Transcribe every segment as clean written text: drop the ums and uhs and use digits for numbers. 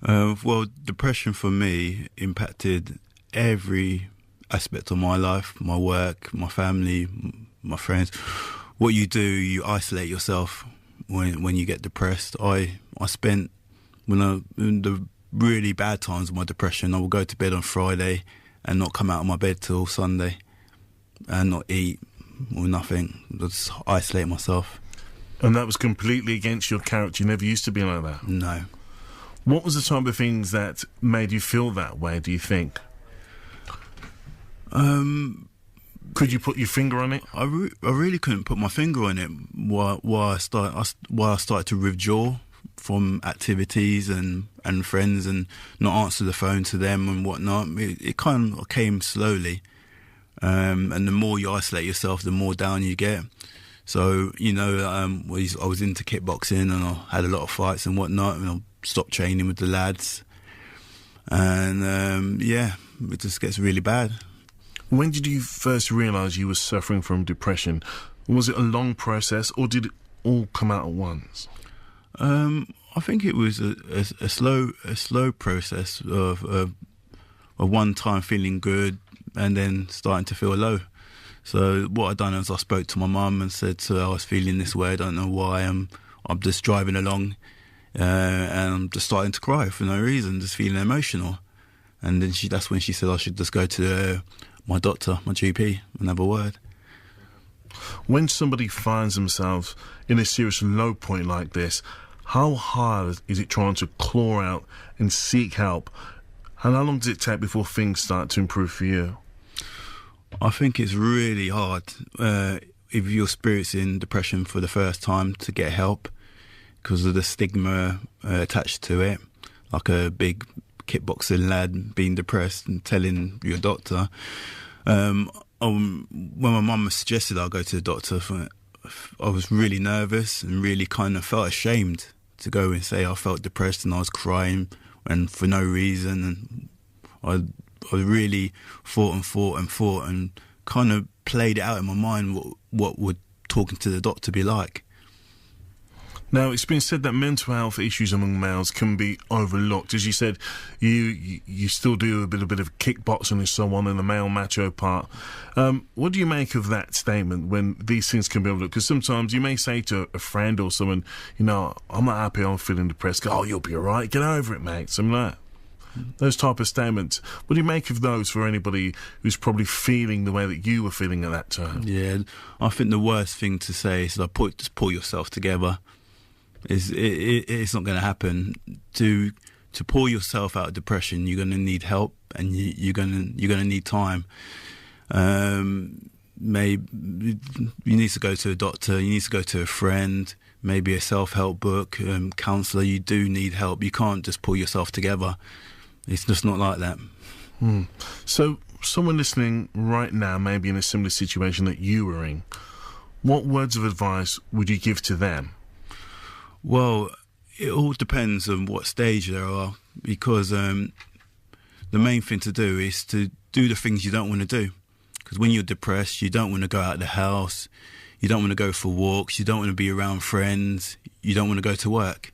Well, depression for me impacted every aspect of my life, my work, my family, my friends. What you do, you isolate yourself when you get depressed. I spent, in the really bad times of my depression, I would go to bed on Friday and not come out of my bed till Sunday and not eat or nothing. Just isolate myself. And that was completely against your character. You never used to be like that. No. What was the type of things that made you feel that way, do you think? Could you put your finger on it? I really couldn't put my finger on it. Why I started to withdraw from activities and friends and not answer the phone to them and whatnot. It kind of came slowly. And the more you isolate yourself, the more down you get. So, I was into kickboxing and I had a lot of fights and whatnot, and I stopped training with the lads. And, it just gets really bad. When did you first realise you were suffering from depression? Was it a long process or did it all come out at once? I think it was a slow process of one time feeling good and then starting to feel low. So what I done is I spoke to my mum and said to her I was feeling this way. I don't know why. I'm just driving along and I'm just starting to cry for no reason, just feeling emotional. And then that's when she said I should just go to my doctor, my GP, and have a word. When somebody finds themselves in a serious low point like this, how hard is it trying to claw out and seek help? And how long does it take before things start to improve for you? I think it's really hard if you're experiencing depression for the first time to get help because of the stigma attached to it, like a big kickboxing lad being depressed and telling your doctor. When my mum suggested I go to the doctor, I was really nervous and really kind of felt ashamed to go and say I felt depressed and I was crying and for no reason. And I really thought and kind of played it out in my mind what would talking to the doctor be like. Now, it's been said that mental health issues among males can be overlooked. As you said, you still do a bit of kickboxing and so on in the male macho part. What do you make of that statement when these things can be overlooked? Because sometimes you may say to a friend or someone, I'm not happy, I'm feeling depressed. Go, you'll be all right, get over it, mate. Something like that. Those type of statements. What do you make of those for anybody who's probably feeling the way that you were feeling at that time? Yeah, I think the worst thing to say is just pull yourself together. It's not going to happen. To pull yourself out of depression, you're going to need help and you're going to need time. Maybe you need to go to a doctor, you need to go to a friend, maybe a self-help book, counsellor. You do need help. You can't just pull yourself together. It's just not like that. So someone listening right now may be in a similar situation that you were in. What words of advice would you give to them? Well, it all depends on what stage they are, because the main thing to do is to do the things you don't want to do. Because when you're depressed, you don't want to go out of the house, you don't want to go for walks, you don't want to be around friends, you don't want to go to work.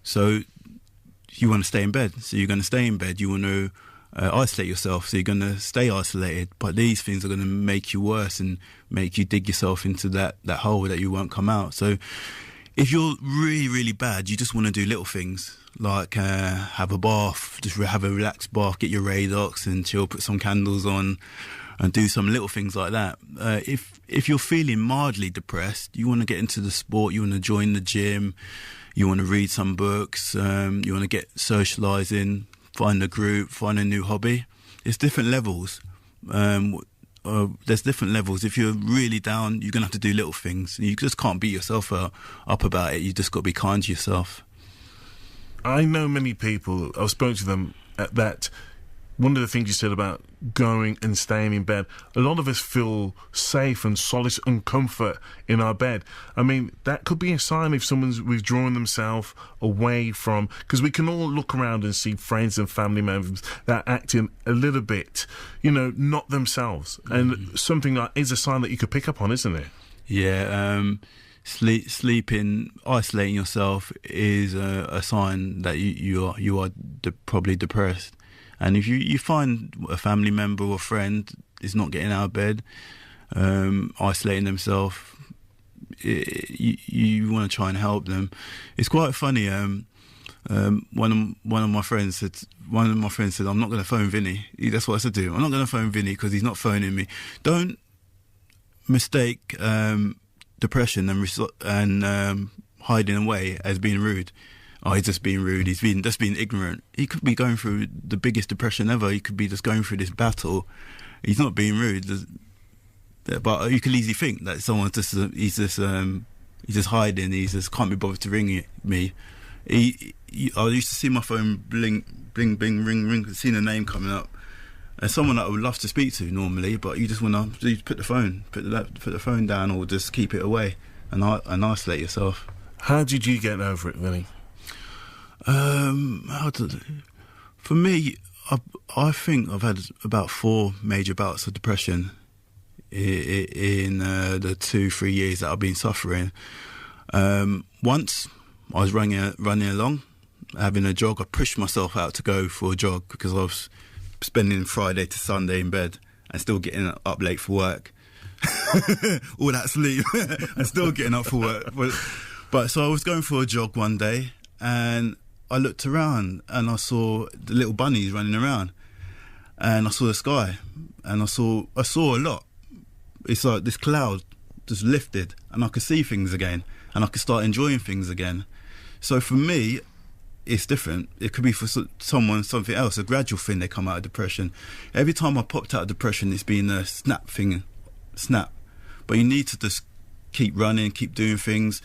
So you want to stay in bed. So you're going to stay in bed. You want to isolate yourself. So you're going to stay isolated. But these things are going to make you worse and make you dig yourself into that hole that you won't come out. So if you're really, really bad, you just want to do little things like have a bath, just have a relaxed bath, get your Radox and chill, put some candles on and do some little things like that. If you're feeling mildly depressed, you want to get into the sport, you want to join the gym, you want to read some books, you want to get socialising, find a group, find a new hobby. It's different levels. There's different levels. If you're really down, you're going to have to do little things. You just can't beat yourself up about it. You just got to be kind to yourself. I know many people, I've spoken to them at that. One of the things you said about going and staying in bed, a lot of us feel safe and solace and comfort in our bed. I mean, that could be a sign if someone's withdrawing themselves away from, because we can all look around and see friends and family members that are acting a little bit, not themselves. And something like is a sign that you could pick up on, isn't it? Yeah, sleeping, isolating yourself is a sign that you are probably depressed. And if you find a family member or friend is not getting out of bed, isolating themselves, you want to try and help them. It's quite funny. One of my friends said, I'm not going to phone Vinny. That's what I said to him. I'm not going to phone Vinny because he's not phoning me. Don't mistake depression and hiding away as being rude. Oh, he's just being rude. He's just being ignorant. He could be going through the biggest depression ever. He could be just going through this battle. He's not being rude. But you could easily think that someone's he's just hiding. He just can't be bothered to ring me. I used to see my phone bling, bling, bling, ring, ring, seeing a name coming up, and someone that I would love to speak to normally, but you just want to put the phone down, or just keep it away and isolate yourself. How did you get over it, Vinny? For me, I think I've had about 4 major bouts of depression in the 2-3 years that I've been suffering. Once I was running along, having a jog. I pushed myself out to go for a jog because I was spending Friday to Sunday in bed and still getting up late for work. All that sleep and still getting up for work. But so I was going for a jog one day and I looked around and I saw the little bunnies running around and I saw the sky and I saw a lot. It's like this cloud just lifted and I could see things again and I could start enjoying things again. So for me, it's different. It could be for someone something else, a gradual thing. They come out of depression. Every time I popped out of depression, it's been a snap. But you need to just keep running, keep doing things.